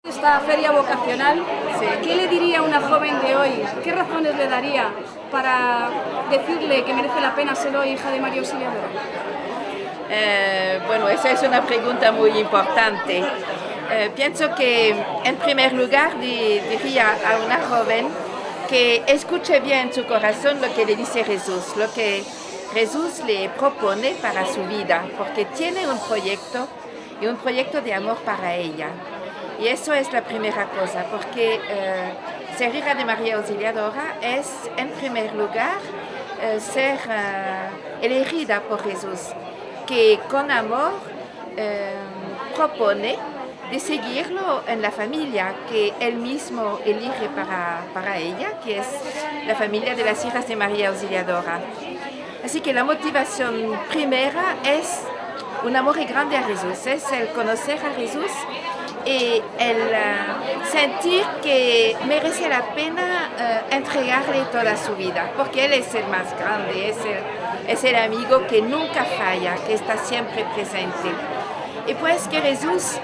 Esta feria vocacional, Sí. ¿qué le diría a una joven de hoy? ¿Qué razones le daría para decirle que merece la pena ser hoy hija de María Auxiliadora? Bueno, esa es una pregunta muy importante. Pienso que en primer lugar diría a una joven que escuche bien en su corazón lo que le dice Jesús, lo que Jesús le propone para su vida, porque tiene un proyecto y un proyecto de amor para ella. Y eso es la primera cosa, porque ser hija de María Auxiliadora es, en primer lugar, ser elegida por Jesús, que con amor propone de seguirlo en la familia que él mismo elige para ella, que es la familia de las hijas de María Auxiliadora. Así que la motivación primera es un amor grande a Jesús, es el conocer a Jesús y el sentir que merece la pena entregarle toda su vida, porque Él es el más grande, es el amigo que nunca falla, que está siempre presente. Y pues que Jesús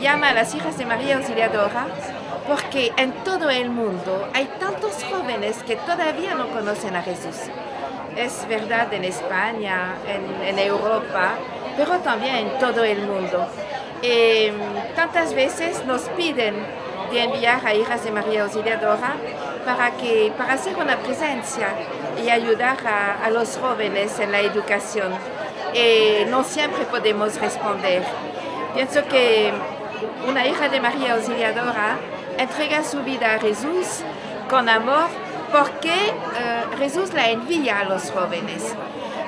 llama a las hijas de María Auxiliadora porque en todo el mundo hay tantos jóvenes que todavía no conocen a Jesús. Es verdad en España, en Europa, pero también en todo el mundo. Tantas veces nos piden de enviar a hijas de María Auxiliadora para hacer una presencia y ayudar a los jóvenes en la educación. No siempre podemos responder. Pienso que una hija de María Auxiliadora entrega su vida a Jesús con amor porque Jesús la envía a los jóvenes.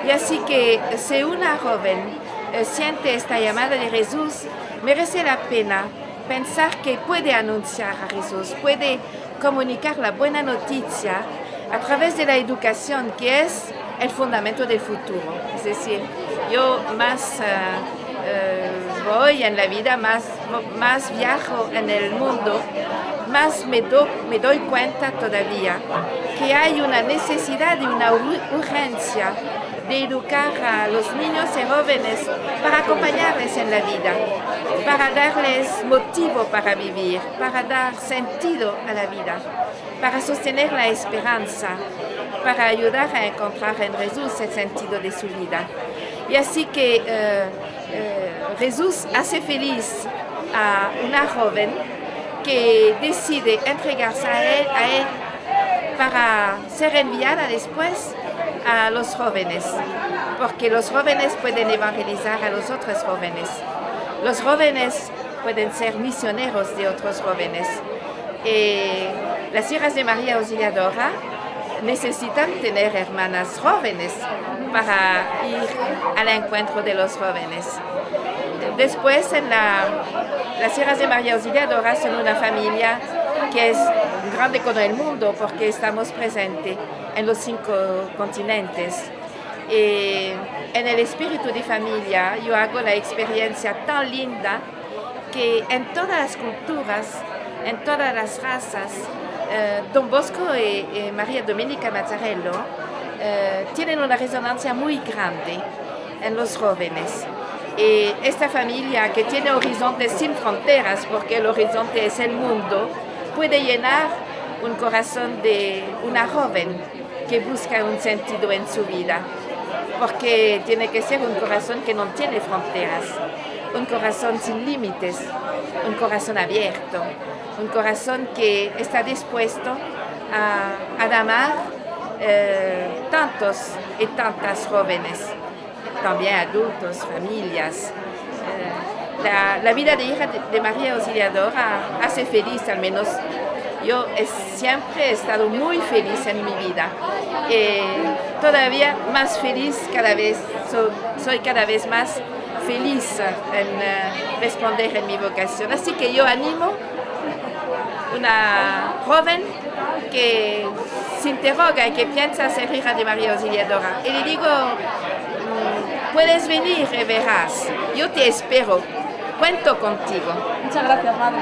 Y así que si una joven siente esta llamada de Jesús, merece la pena pensar que puede anunciar a Jesús, puede comunicar la buena noticia a través de la educación, que es el fundamento del futuro. Es decir, yo más voy en la vida, más viajo en el mundo, más me doy cuenta todavía que hay una necesidad y una urgencia de educar a los niños y jóvenes para acompañarles en la vida, para darles motivo para vivir, para dar sentido a la vida, para sostener la esperanza, para ayudar a encontrar en Jesús el sentido de su vida. Y así que Jesús hace feliz a una joven que decide entregarse a él para ser enviada después a los jóvenes, porque los jóvenes pueden evangelizar a los otros jóvenes. Los jóvenes pueden ser misioneros de otros jóvenes. Las hijas de María Auxiliadora necesitan tener hermanas jóvenes para ir al encuentro de los jóvenes. Después, las hijas de María Auxiliadora son una familia que es grande como el mundo porque estamos presentes en los 5 continentes. En el espíritu de familia yo hago la experiencia tan linda que en todas las culturas, en todas las razas, Don Bosco y María Domenica Mazzarello tienen una resonancia muy grande en los jóvenes. Y esta familia que tiene horizontes sin fronteras, porque el horizonte es el mundo, puede llenar un corazón de una joven que busca un sentido en su vida, porque tiene que ser un corazón que no tiene fronteras, un corazón sin límites, un corazón abierto, un corazón que está dispuesto a amar tantos y tantas jóvenes, también adultos, familias. La vida de hija de María Auxiliadora hace feliz, al menos yo siempre he estado muy feliz en mi vida. Todavía más feliz cada vez, soy cada vez más feliz en responder en mi vocación. Así que yo animo una joven que se interroga y que piensa ser hija de María Auxiliadora. Y le digo, puedes venir y verás, yo te espero, cuento contigo. Muchas gracias, madre.